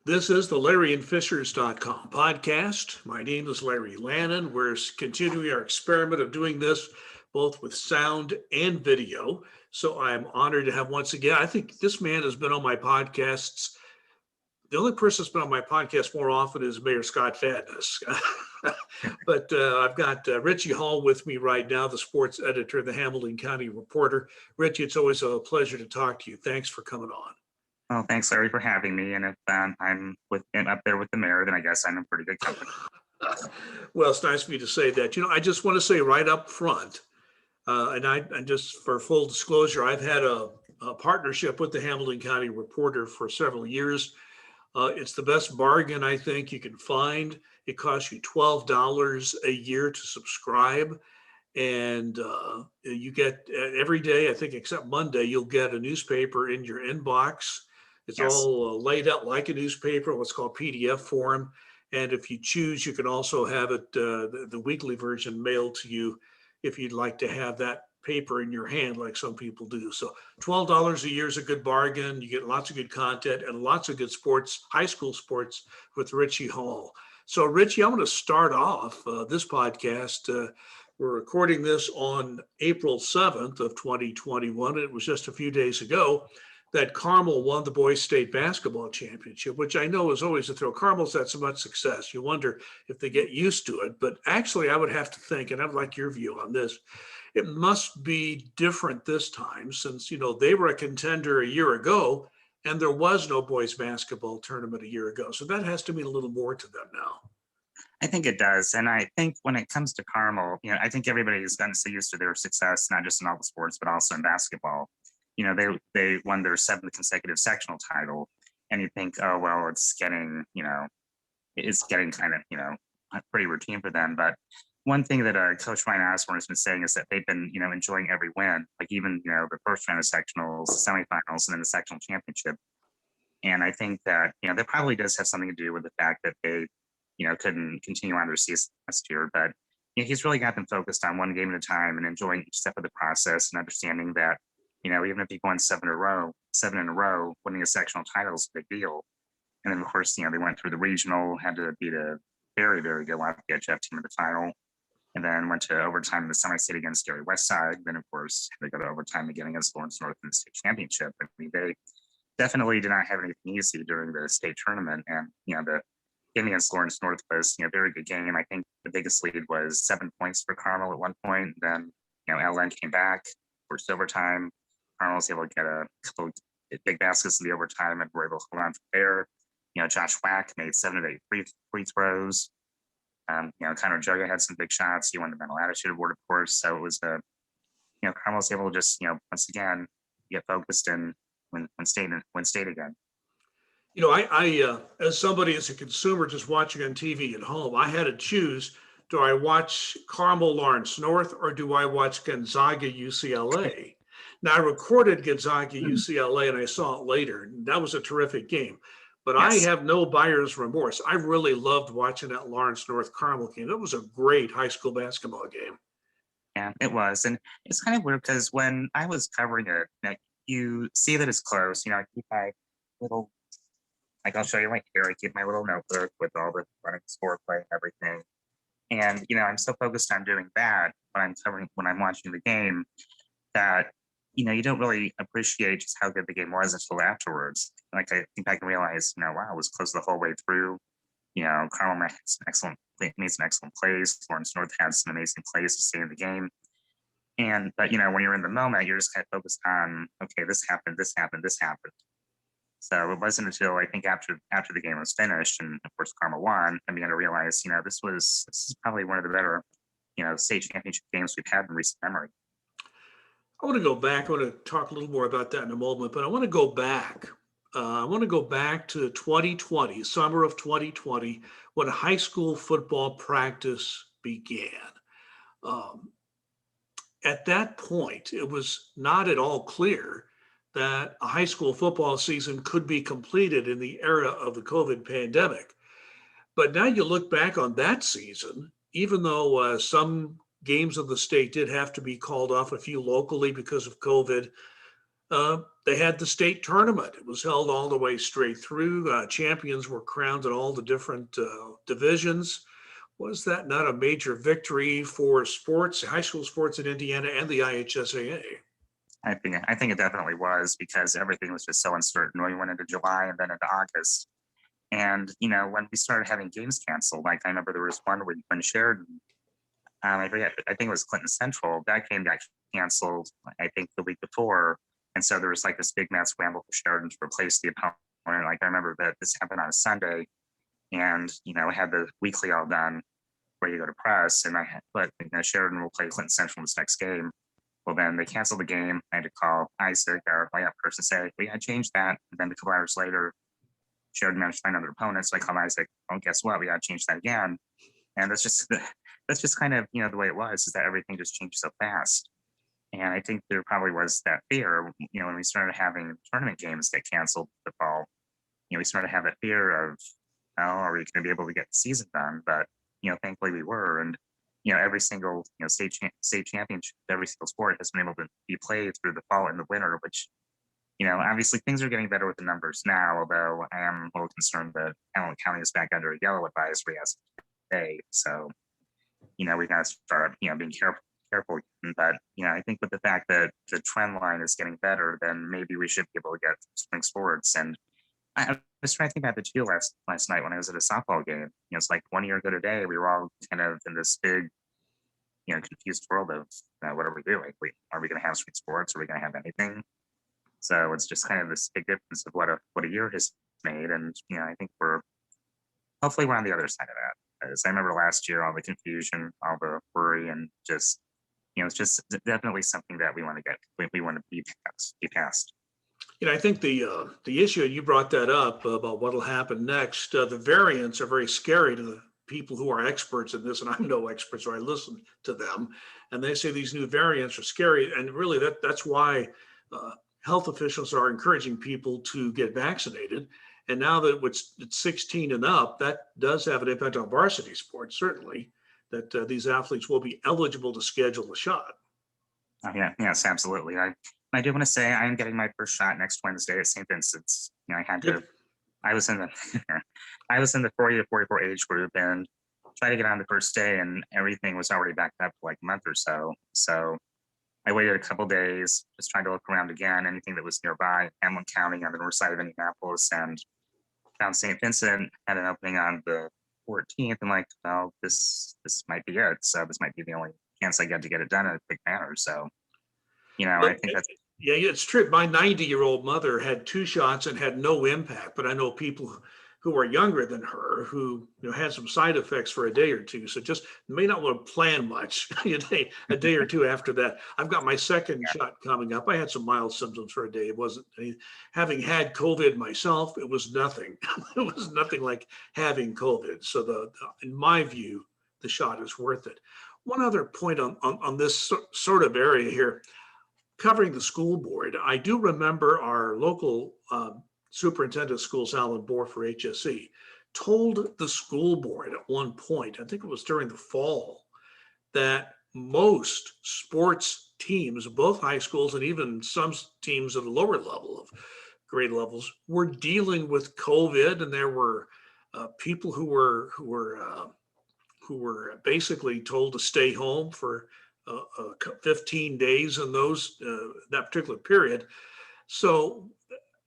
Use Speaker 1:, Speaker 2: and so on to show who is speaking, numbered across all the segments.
Speaker 1: This is the LarryandFishers.com podcast. My name is Larry Lannon. We're continuing our experiment of doing this both with sound and video. So I'm honored to have once again, I think this man has been on my podcasts. The only person that's been on my podcast more often is Mayor Scott Fadness. But I've got Richie Hall with me right now, the sports editor, the Hamilton County Reporter. Richie, it's always a pleasure to talk to you. Thanks for coming on.
Speaker 2: Well, thanks, Larry, for having me. And if I'm up there with the mayor, then I guess I'm in pretty good company.
Speaker 1: Well, it's nice of you to say that. I just want to say right up front, and just for full disclosure, I've had a partnership with the Hamilton County Reporter for several years. It's the best bargain I think you can find. It costs you $12 a year to subscribe. And you get every day, I think, except Monday, you'll get a newspaper in your inbox. It's
Speaker 2: Yes.
Speaker 1: all laid out like a newspaper, what's called PDF form. And if you choose, you can also have it, the weekly version mailed to you if you'd like to have that paper in your hand like some people do. So $12 a year is a good bargain. You get lots of good content and lots of good sports, high school sports with Richie Hall. So Richie, I want to start off this podcast. We're recording this on April 7th of 2021. It was just a few days ago that Carmel won the boys state basketball championship, which I know is always a thrill. Carmel's had so much success. You wonder if they get used to it. But actually, I would have to think, and I'd like your view on this, it must be different this time since, they were a contender a year ago and there was no boys basketball tournament a year ago. So that has to mean a little more to them now.
Speaker 2: I think it does. And I think when it comes to Carmel, I think everybody's gotten so used to their success, not just in all the sports, but also in basketball. They won their 7th consecutive sectional title. And you think, oh, well, it's getting kind of, pretty routine for them. But one thing that Coach Ryan Osborne has been saying is that they've been, enjoying every win, like even, the first round of sectionals, the semifinals, and then the sectional championship. And I think that, that probably does have something to do with the fact that they, couldn't continue on their season last year. But he's really got them focused on one game at a time and enjoying each step of the process and understanding that, even if you go on seven in a row, winning a sectional title is a big deal. And then, of course, they went through the regional, had to beat a very, very good Lafayette Jeff team in the final, and then went to overtime in the semi-state against Gary Westside. Then, of course, they go to overtime again against Lawrence North in the state championship. I mean, they definitely did not have anything easy during the state tournament. And, the game against Lawrence North was, a very good game. I think the biggest lead was 7 points for Carmel at one point. Then, LN came back, forced overtime. Carmel was able to get a couple of big baskets in the overtime and were able to hold on from there. Josh Wack made 7 of 8 free throws. Connor Joga had some big shots. He won the mental attitude award, of course. So it was Carmel was able to just, once again, get focused and win state again.
Speaker 1: I as somebody as a consumer just watching on TV at home, I had to choose, do I watch Carmel Lawrence North or do I watch Gonzaga UCLA? Now, I recorded Gonzaga UCLA and I saw it later. That was a terrific game. But yes. I have no buyer's remorse. I really loved watching that Lawrence North Carmel game. It was a great high school basketball game.
Speaker 2: Yeah, it was. And it's kind of weird because when I was covering it, you see that it's close. I keep my little, I'll show you right here. I keep my little notebook with all the running score play and everything. And, I'm so focused on doing that when I'm watching the game that, you don't really appreciate just how good the game was until afterwards. Like, I think I can realize, wow, it was close the whole way through. Carmel made some excellent plays. Lawrence North had some amazing plays to stay in the game. But when you're in the moment, you're just kind of focused on, okay, this happened. So it wasn't until I think after the game was finished, and of course Carmel won, I began to realize, this is probably one of the better, state championship games we've had in recent memory.
Speaker 1: I want to go back. I want to talk a little more about that in a moment, but I want to go back. To 2020, summer of 2020, when high school football practice began. At that point, it was not at all clear that a high school football season could be completed in the era of the COVID pandemic. But now you look back on that season, even though some games of the state did have to be called off, a few locally because of COVID, They had the state tournament. It was held all the way straight through. Champions were crowned in all the different divisions. Was that not a major victory for sports, high school sports in Indiana and the IHSAA?
Speaker 2: I think it definitely was because everything was just so uncertain. We went into July and then into August. And when we started having games canceled, like I remember there was one week when Sheridan, I forget, I think it was Clinton Central, that game got canceled, I think the week before. And so there was like this big mad scramble for Sheridan to replace the opponent. Like I remember that this happened on a Sunday, and I had the weekly all done where you go to press, and but Sheridan will play Clinton Central in this next game. Well, then they canceled the game. I had to call Isaac, our layout person, say we had changed that. And then a couple hours later, Sheridan managed to find another opponent. So I called Isaac. Oh, guess what? We got to change that again. And that's just kind of the way it was. Is that everything just changed so fast. And I think there probably was that fear. When we started having tournament games get canceled the fall, we started to have that fear of, oh, are we going to be able to get the season done? But thankfully we were. And every single state championship, every single sport has been able to be played through the fall and the winter, which obviously things are getting better with the numbers now, although I am a little concerned that Hamilton County is back under a yellow advisory as of today. So, we got to start, being careful. But, I think with the fact that the trend line is getting better, then maybe we should be able to get spring sports. And I was trying to think about the two last night when I was at a softball game. It's like 1 year ago today, we were all kind of in this big, confused world of what are we doing? Are we going to have spring sports? Are we going to have anything? So it's just kind of this big difference of what a year has made. And, I think hopefully we're on the other side of that. As I remember last year, all the confusion, all the worry, and just, it's just definitely something that we want to be past.
Speaker 1: I think the issue, and you brought that up about what will happen next, the variants are very scary to the people who are experts in this, and I'm no expert, so I listen to them, and they say these new variants are scary, and really that's why health officials are encouraging people to get vaccinated. And now that it's 16 and up, that does have an impact on varsity sports, certainly, that these athletes will be eligible to schedule a shot.
Speaker 2: Yeah, yes, absolutely. I do want to say I am getting my first shot next Wednesday at St. Vincent's.
Speaker 1: Good.
Speaker 2: I was in the, I was in the 40 to 44 age group and tried to get on the first day, and everything was already backed up for like a month or so. So I waited a couple days, just trying to look around again, anything that was nearby, Hamilton County on the north side of Indianapolis, and found St. Vincent had an opening on the 14th. And like, well, this might be it. So this might be the only chance I get to get it done in a quick manner. So, I think that's
Speaker 1: Yeah, it's true. My 90-year-old mother had 2 shots and had no impact, but I know people who are younger than her who had some side effects for a day or two. So just may not want to plan much a day or two after that. I've got my second shot coming up. I had some mild symptoms for a day. It wasn't having had COVID myself. It was nothing. It was nothing like having COVID. So in my view, the shot is worth it. One other point on this sort of area here, covering the school board, I do remember our local superintendent of schools, Alan Bohr for HSE, told the school board at one point, I think it was during the fall, that most sports teams, both high schools and even some teams at the lower level of grade levels, were dealing with COVID, and there were people who were basically told to stay home for 15 days in that particular period. So,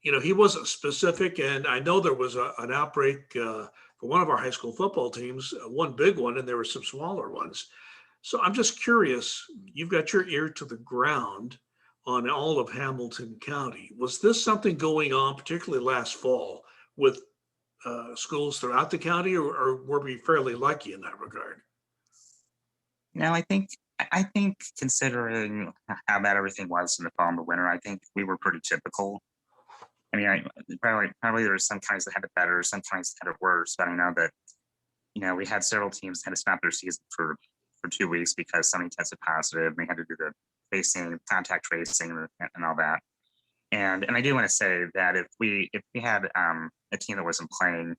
Speaker 1: he wasn't specific, and I know there was an outbreak for one of our high school football teams, one big one, and there were some smaller ones. So I'm just curious, you've got your ear to the ground on all of Hamilton County. Was this something going on, particularly last fall, with schools throughout the county, or were we fairly lucky in that regard?
Speaker 2: I think considering how bad everything was in the fall and the winter, I think we were pretty typical. I mean, probably there were some counties that had it better, some counties that had it worse. But I know that we had several teams that had to stop their season for 2 weeks because somebody tested positive. They had to do the contact tracing, and all that. And I do want to say that if we had a team that wasn't playing,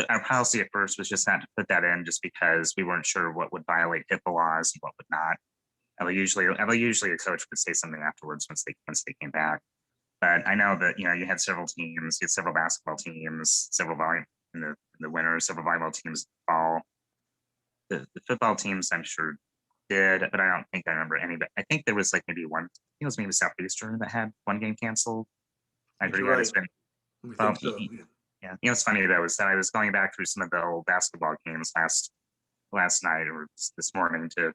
Speaker 2: our policy at first was just not to put that in, just because we weren't sure what would violate HIPAA laws and what would not. Usually a coach would say something afterwards once they came back. But I know that you had several teams, you had several basketball teams, several in the winter, several volleyball teams in the fall. The football teams, I'm sure, did, but I don't think I remember any. But I think there was like maybe one. I think it was maybe Southeastern that had one game canceled.
Speaker 1: I
Speaker 2: I
Speaker 1: think you're
Speaker 2: forget. It's
Speaker 1: right.
Speaker 2: been
Speaker 1: I
Speaker 2: well.
Speaker 1: think so. Yeah.
Speaker 2: Yeah, it's funny though is that I was going back through some of the old basketball games last night or this morning to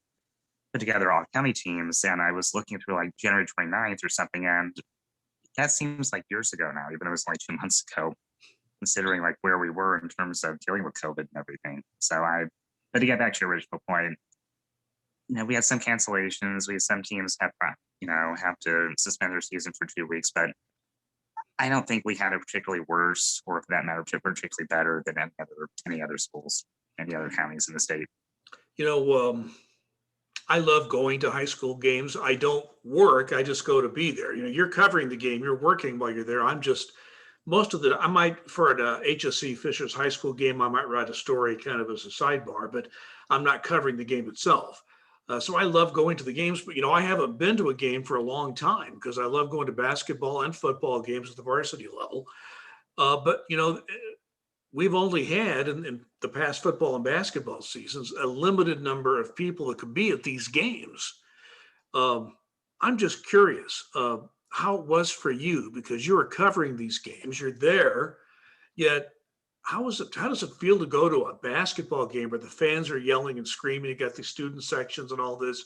Speaker 2: put together all county teams, and I was looking through like January 29th or something, and that seems like years ago now, even though it was only 2 months ago, considering like where we were in terms of dealing with COVID and everything. But to get back to your original point, we had some cancellations. We had some teams have to suspend their season for 2 weeks, but I don't think we had it particularly worse, or for that matter, particularly better than any other schools, any other counties in the state.
Speaker 1: You know, I love going to high school games. I don't work. I just go to be there. You're covering the game. You're working while you're there. I'm just I might for an HSC Fishers High School game, I might write a story kind of as a sidebar, but I'm not covering the game itself. So I love going to the games, but I haven't been to a game for a long time because I love going to basketball and football games at the varsity level. But we've only had in the past football and basketball seasons a limited number of people that could be at these games. Um, I'm just curious how it was for you because you were covering these games. You're there, yet how is it? How does it feel to go to a basketball game where the fans are yelling and screaming? You got the student sections and all this,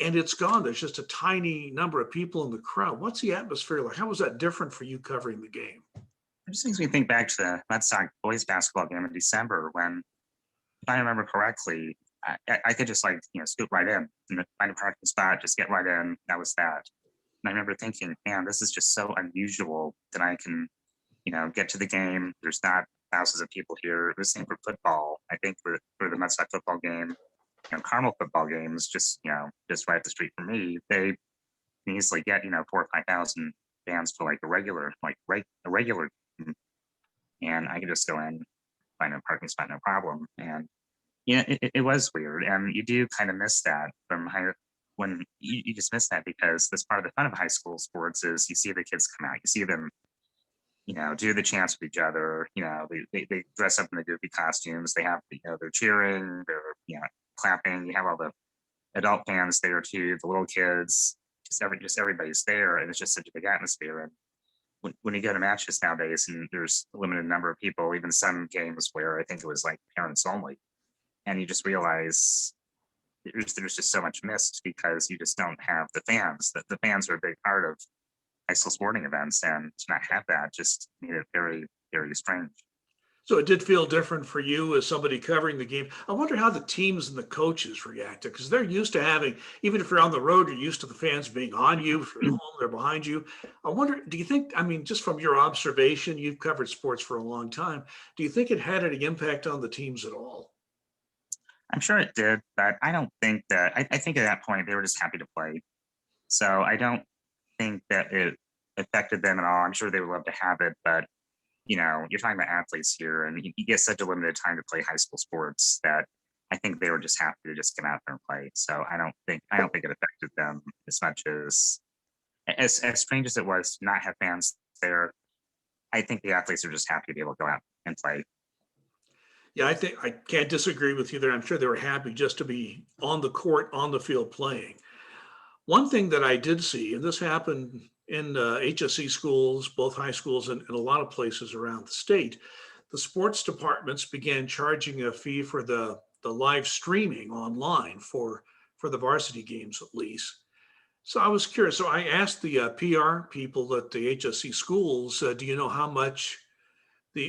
Speaker 1: and it's gone. There's just a tiny number of people in the crowd. What's the atmosphere like? How was that different for you covering the game?
Speaker 2: It just makes me think back to the Red Sox boys basketball game in December when, if I remember correctly, I could just scoot right in and find a parking spot, just get right in. That was that. And I remember thinking, man, this is just so unusual that I can, get to the game. There's not thousands of people here. The same for football. I think for the Red Sox football game, Carmel football games, just right up the street from me, they can easily get 4,000 or 5,000 fans for like a regular game. And I can just go in, find a parking spot, no problem. And it was weird, and you do kind of miss that from higher when you just miss that because that's part of the fun of high school sports is you see the kids come out, you see them, do the chants with each other. They dress up in the goofy costumes. They have, they're cheering, they're clapping. You have all the adult fans there too, the little kids, just everybody's there, and it's just such a big atmosphere. And when you go to matches nowadays, and there's a limited number of people, even some games where I think it was like parents only, and you just realize there's just so much missed because you just don't have the fans. That the fans are a big part of high school sporting events, and to not have that just made it very, very strange.
Speaker 1: So it did feel different for you as somebody covering the game. I wonder how the teams and the coaches reacted because they're used to having, even if you're on the road, you're used to the fans being on you. If you're at home, they're behind you. I wonder, do you think, I mean, just from your observation, you've covered sports for a long time. Do you think it had any impact on the teams at all?
Speaker 2: I'm sure it did, but I don't think that. I think at that point they were just happy to play. So I don't think that it affected them at all. I'm sure they would love to have it, but you're talking about athletes here, and you get such a limited time to play high school sports that I think they were just happy to just get out there and play. So I don't think it affected them as much as strange as it was to not have fans there. I think the athletes are just happy to be able to go out and play.
Speaker 1: Yeah, I think I can't disagree with you there. I'm sure they were happy just to be on the court, on the field playing. One thing that I did see, and this happened in HSC schools, both high schools and a lot of places around the state, the sports departments began charging a fee for the live streaming online for the varsity games at least. So I was curious. So I asked the PR people at the HSC schools, do you know how much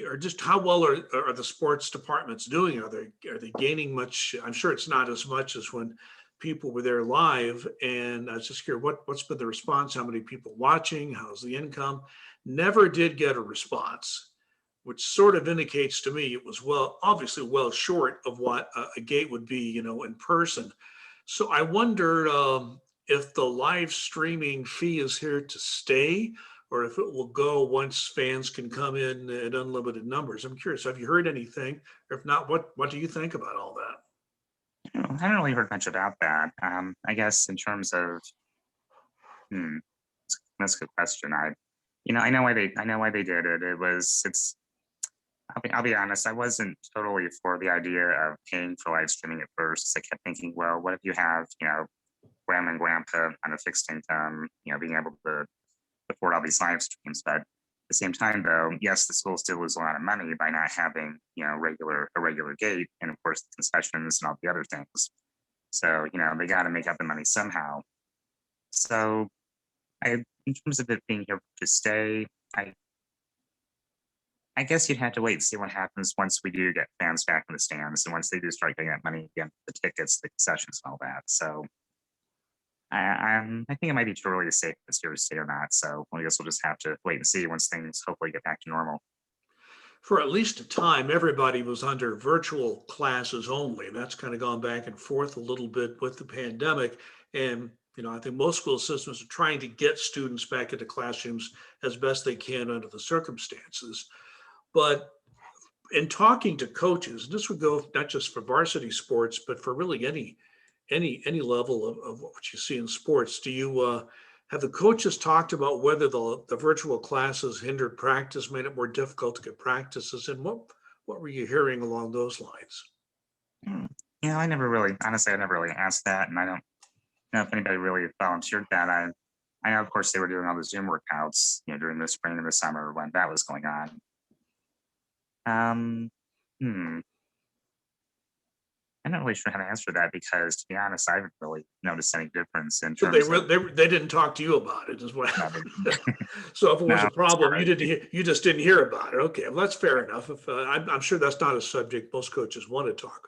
Speaker 1: or just how well are the sports departments doing? Are they gaining much? I'm sure it's not as much as when people were there live. And I was just curious, what's been the response? How many people watching? How's the income? Never did get a response, which sort of indicates to me it was obviously well short of what a gate would be, in person. So I wonder if the live streaming fee is here to stay or if it will go once fans can come in at unlimited numbers. I'm curious, have you heard anything? If not, what do you think about all that?
Speaker 2: I haven't really heard much about that. I guess in terms of, hmm, that's a good question. I know why they did it. It's. I'll be honest. I wasn't totally for the idea of paying for live streaming at first. I kept thinking, well, what if you have, grandma and grandpa on a fixed income, being able to afford all these live streams. But at the same time, though, yes, the school still lose a lot of money by not having, a regular gate, and of course the concessions and all the other things. So, they got to make up the money somehow. So, in terms of it being here to stay, I, I guess you'd have to wait and see what happens once we do get fans back in the stands and once they do start getting that money again, the tickets, the concessions, and all that. So, I think it might be too early to say if it's here to stay or not. So I guess we'll just have to wait and see once things hopefully get back to normal.
Speaker 1: For at least a time, everybody was under virtual classes only. That's kind of gone back and forth a little bit with the pandemic. And, I think most school systems are trying to get students back into classrooms as best they can under the circumstances. But in talking to coaches, this would go not just for varsity sports, but for really any level of what you see in sports. Do you have the coaches talked about whether the virtual classes hindered practice, made it more difficult to get practices, and what were you hearing along those lines?
Speaker 2: Hmm. Honestly, I never really asked that, and I don't know if anybody really volunteered that. I know, of course, they were doing all the Zoom workouts, during the spring and the summer when that was going on. Um, hmm. I'm not really sure how to answer that because, to be honest, I haven't really noticed any difference in
Speaker 1: So they
Speaker 2: terms of.
Speaker 1: re- they didn't talk to you about it, is what.
Speaker 2: No,
Speaker 1: So if it was
Speaker 2: no,
Speaker 1: a
Speaker 2: that's
Speaker 1: problem,
Speaker 2: right.
Speaker 1: you just didn't hear about it. Okay, well that's fair enough. If I'm sure that's not a subject most coaches want to talk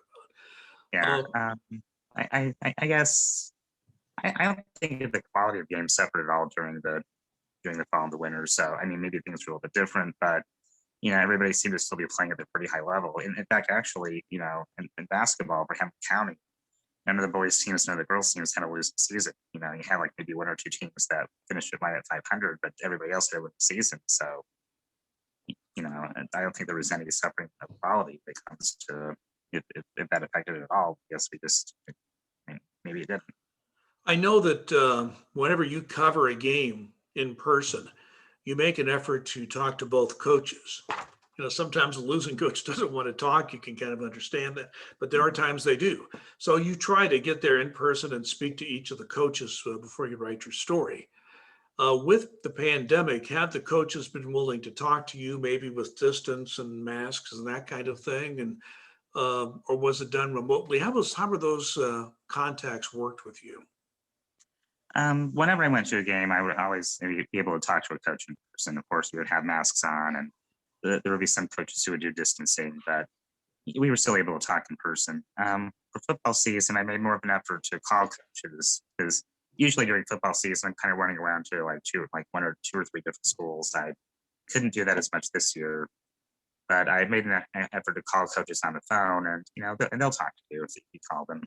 Speaker 2: Yeah.
Speaker 1: about.
Speaker 2: I guess I don't think of the quality of games separate at all during the fall and the winter. So I mean, maybe things are a little bit different, but everybody seemed to still be playing at a pretty high level. In fact, actually, in basketball for Hampton County, none of the boys teams, none of the girls teams had a losing season. You had like maybe one or two teams that finished it right at 500, but everybody else had a winning season. So I don't think there was any suffering of quality that comes to if that affected it at all. I guess we just maybe it didn't.
Speaker 1: I know that whenever you cover a game in person, you make an effort to talk to both coaches. Sometimes the losing coach doesn't want to talk. You can kind of understand that, but there are times they do. So you try to get there in person and speak to each of the coaches before you write your story. With the pandemic, have the coaches been willing to talk to you, maybe with distance and masks and that kind of thing, and or was it done remotely? How were those contacts worked with you?
Speaker 2: Whenever I went to a game, I would always maybe be able to talk to a coach in person. Of course, we would have masks on, and there would be some coaches who would do distancing, but we were still able to talk in person. For football season, I made more of an effort to call coaches because usually during football season, I'm kind of running around to like one or two or three different schools. I couldn't do that as much this year, but I made an effort to call coaches on the phone, and and they'll talk to you if you call them.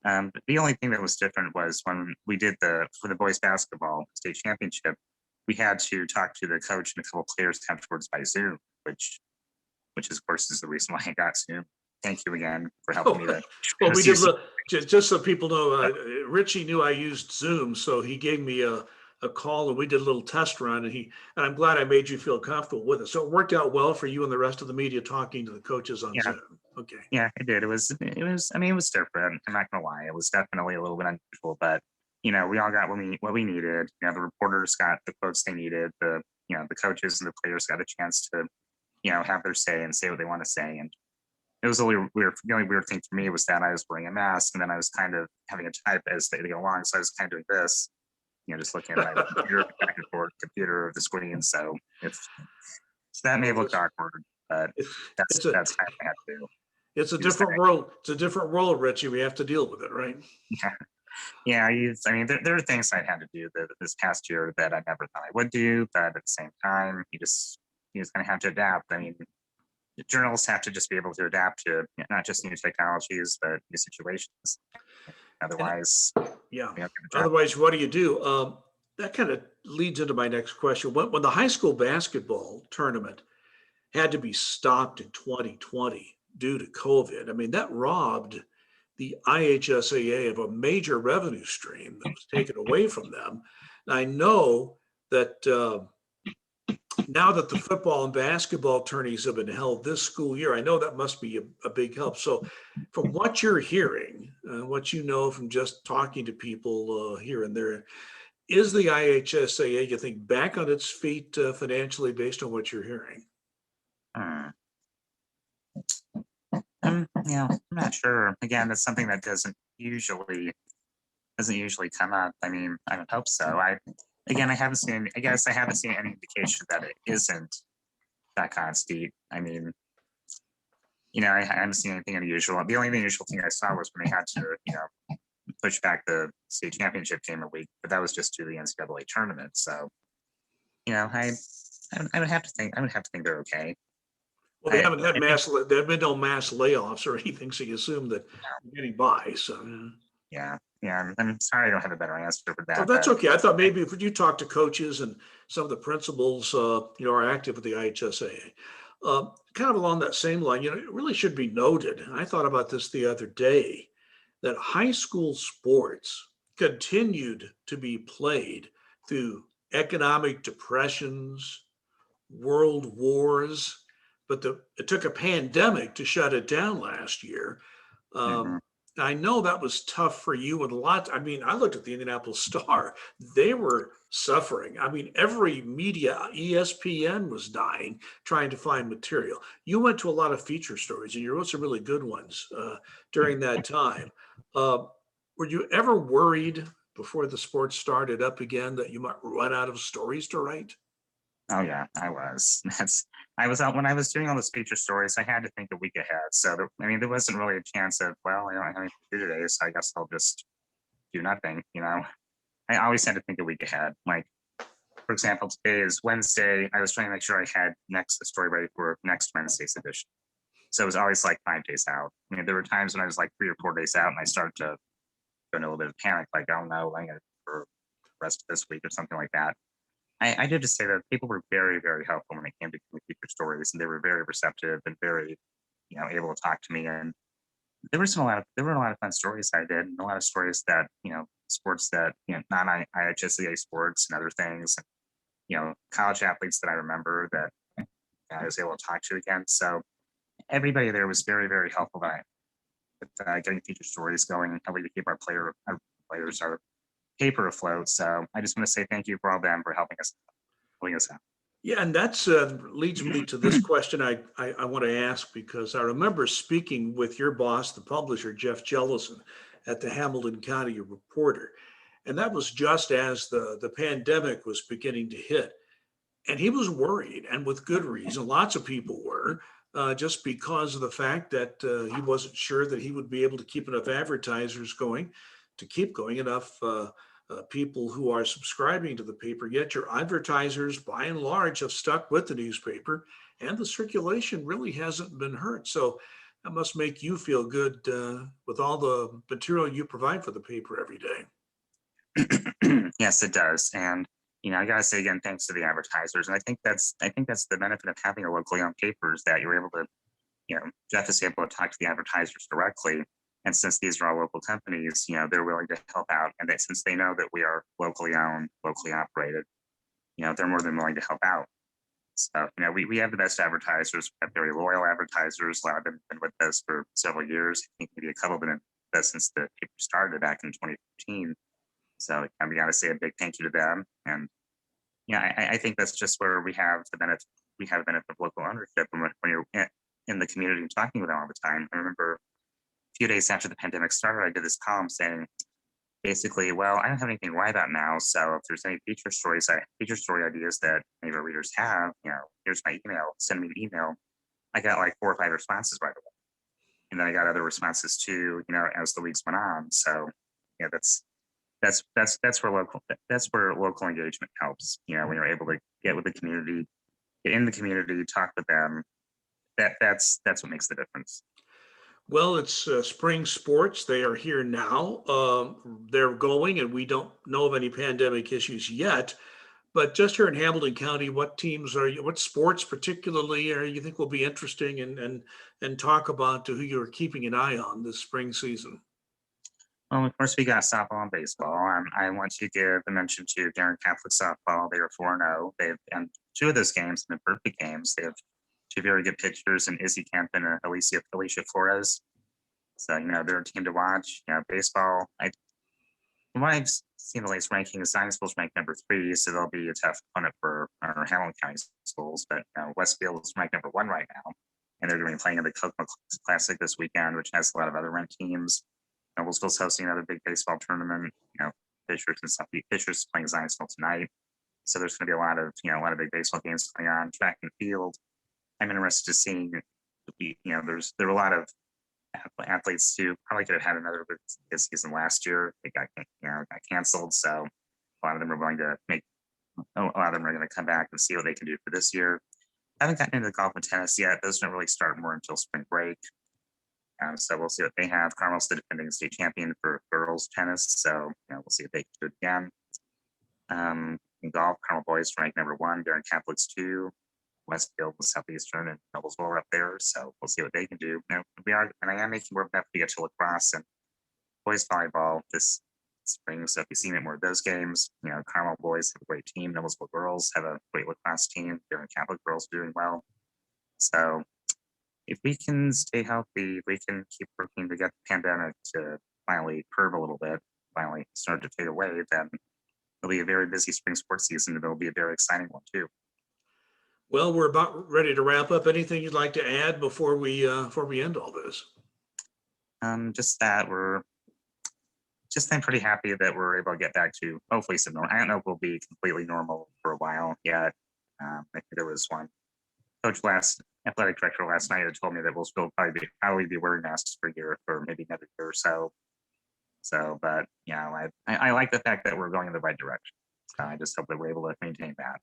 Speaker 2: But the only thing that was different was when we did for the boys basketball state championship, we had to talk to the coach and a couple players afterwards by Zoom, which of course is the reason why I got Zoom. Thank you again for helping me to
Speaker 1: Well, we did
Speaker 2: use
Speaker 1: just so people know.
Speaker 2: it.
Speaker 1: Richie knew I used Zoom, so he gave me a call, and we did a little test run. And I'm glad I made you feel comfortable with it. So it worked out well for you and the rest of the media talking to the coaches on
Speaker 2: Yeah,
Speaker 1: Zoom. Okay.
Speaker 2: yeah, it did. I mean, it was different. I'm not gonna lie. It was definitely a little bit unusual, but we all got what we needed. The reporters got the quotes they needed. The coaches and the players got a chance to have their say and say what they want to say. And it was a little weird. The only weird thing for me was that I was wearing a mask, and then I was kind of having to type as they go along. So I was kind of doing this, just looking at my computer back and forth, computer the screen. So that may have looked awkward, but
Speaker 1: It's
Speaker 2: that's
Speaker 1: it's a
Speaker 2: that's kind of what I had to do.
Speaker 1: it's a
Speaker 2: You just
Speaker 1: different world. It's a different world, Richie. We have to deal with it, right?
Speaker 2: yeah, yeah. I mean, there are things I had to do this past year that I never thought I would do, but at the same time, you just kind of have to adapt. I mean, journalists have to just be able to adapt to not just new technologies, but new situations.
Speaker 1: And
Speaker 2: Otherwise,
Speaker 1: yeah.
Speaker 2: we have to adapt.
Speaker 1: Otherwise, what do you do? That kind of leads into my next question. When the high school basketball tournament had to be stopped in 2020 due to COVID, I mean, that robbed the IHSAA of a major revenue stream that was taken away from them. And I know that now that the football and basketball tourneys have been held this school year, I know that must be a big help. So, from what you're hearing, what you know from just talking to people here and there, is the IHSAA, you think, back on its feet financially based on what you're hearing?
Speaker 2: Hmm. I'm not sure. Again, that's something that doesn't usually come up. I mean, I would hope so. Again, I haven't seen. I guess I haven't seen any indication that it isn't back on its feet. I mean, I haven't seen anything unusual. The only unusual thing I saw was when they had to, push back the state championship game a week, but that was just due to the NCAA tournament. So, I would have to think. I would have to think they're okay.
Speaker 1: Well, they
Speaker 2: I,
Speaker 1: haven't had
Speaker 2: I think,
Speaker 1: there have been no mass layoffs or anything, so you assume that they're getting by. So, yeah.
Speaker 2: yeah. I'm sorry, I don't have a better answer for
Speaker 1: Oh,
Speaker 2: that,
Speaker 1: that's
Speaker 2: but
Speaker 1: okay. I thought maybe if you talk to coaches and some of the principals, are active with the IHSAA. Kind of along that same line, it really should be noted. I thought about this the other day that high school sports continued to be played through economic depressions, world wars, but it took a pandemic to shut it down last year.
Speaker 2: mhm,
Speaker 1: Um, I know that was tough for you and a lot. I mean, I looked at the Indianapolis Star; they were suffering. I mean, every media, ESPN was dying trying to find material. You went to a lot of feature stories, and you wrote some really good ones during that time. Uh, were you ever worried before the sport started up again that you might run out of stories to write?
Speaker 2: oh yeah, I was. I was out when I was doing all those feature stories. I had to think a week ahead. So there wasn't really a chance of, well, I don't have anything to do today, so I guess I'll just do nothing. I always had to think a week ahead. Like, for example, today is Wednesday. I was trying to make sure I had next the story ready for next Wednesday's edition. So it was always like 5 days out. There were times when I was like 3 or 4 days out, and I started to go into a little bit of panic, like, oh no, I'm going to for the rest of this week or something like that. I did just say that people were very, very helpful when it came to feature stories, and they were very receptive and very, able to talk to me. And there were a lot of fun stories I did, and a lot of stories that sports that non IHSA sports and other things, and, college athletes that I remember that I was able to talk to again. So everybody there was very, very helpful with getting feature stories going, helping to keep our players, our paper afloat. So I just want to say thank you for all them for helping us out.
Speaker 1: Yeah, and that's leads me to this question I want to ask because I remember speaking with your boss, the publisher, Jeff Jellison, at the Hamilton County Reporter. And that was just as the pandemic was beginning to hit. And he was worried, and with good reason. Lots of people were, just because of the fact that he wasn't sure that he would be able to keep enough advertisers going, to keep going enough people who are subscribing to the paper. Yet your advertisers, by and large, have stuck with the newspaper, and the circulation really hasn't been hurt. So that must make you feel good with all the material you provide for the paper every day.
Speaker 2: Yes, it does. And I gotta say again, thanks to the advertisers. And I think that's the benefit of having a locally owned paper is that you're able to, Jeff is able to talk to the advertisers directly. And since these are all local companies, they're willing to help out. And since they know that we are locally owned, locally operated, they're more than willing to help out. So, we have the best advertisers, we have very loyal advertisers. A lot of them have been with us for several years. I think maybe a couple have been with us since the paper started back in 2015. So we got to say a big thank you to them. And I think that's just where we have the benefit. We have the benefit of local ownership when you're in the community and talking with them all the time. I remember a few days after the pandemic started, I did this column saying basically, well, I don't have anything to write about now. So if there's any feature story ideas that any of our readers have, here's my email. Send me an email. I got like 4 or 5 responses right away, and then I got other responses too. As the weeks went on. So that's where local engagement helps. When you're able to get with the community, get in the community, talk with them. That's what makes the difference.
Speaker 1: Well, it's spring sports. They are here now. They're going, and we don't know of any pandemic issues yet. But just here in Hamilton County, what teams are you, what sports particularly are you think will be interesting, and talk about who you're keeping an eye on this spring season?
Speaker 2: Well, of course, we got softball and baseball. I want to give a mention to Darren Catholic softball. They are 4-0. They've and two of those games have been perfect games. They have two very good pitchers in Izzy Kemp and Alicia Flores. So, they're a team to watch. Baseball, from what I've seen the latest rankings, Science School's ranked number 3, so they'll be a tough opponent for our Hamilton County schools. But Westfield is ranked number 1 right now, and they're going to be playing in the Kokomo Classic this weekend, which has a lot of other ranked teams. Noblesville's hosting another big baseball tournament. Fishers and stuff. Fishers playing Zionsville tonight, so there's going to be a lot of big baseball games going on. Track and field, I'm interested to seeing. There were a lot of athletes who probably could have had another good season last year. They got canceled, so a lot of them are going to come back and see what they can do for this year. I haven't gotten into golf and tennis yet. Those don't really start more until spring break. So we'll see what they have. Carmel's the defending state champion for girls tennis, so we'll see if they can do it again. In golf, Carmel boys ranked number 1, Darren Catholic's 2, Westfield and Southeastern and Noblesville are up there, so we'll see what they can do. I am making more of an effort to get to lacrosse and boys volleyball this spring. So if you've seen it more of those games, Carmel boys have a great team. Noblesville girls have a great lacrosse team. Darren Catholic girls are doing well. So if we can stay healthy, we can keep working to get the pandemic to finally curve a little bit, finally start to fade away, then it'll be a very busy spring sports season, and it'll be a very exciting one too.
Speaker 1: Well, we're about ready to wrap up. Anything you'd like to add before we end all this?
Speaker 2: Just that I'm pretty happy that we're able to get back to hopefully some normal. I don't know if we'll be completely normal for a while yet. I think there was one athletic director last night that told me that we'll still probably be wearing masks for a year, for maybe another year or so. So, but I like the fact that we're going in the right direction. So I just hope that we're able to maintain that.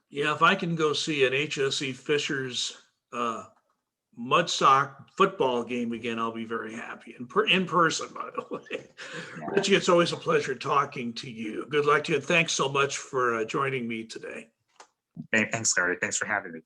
Speaker 1: Yeah, if I can go see an HSE Fishers Mudsock football game again, I'll be very happy. In person, by the way.
Speaker 2: Yeah.
Speaker 1: Richie, it's always a pleasure talking to you. Good luck to you, and thanks so much for joining me today.
Speaker 2: Hey, thanks, Larry. Thanks for having me.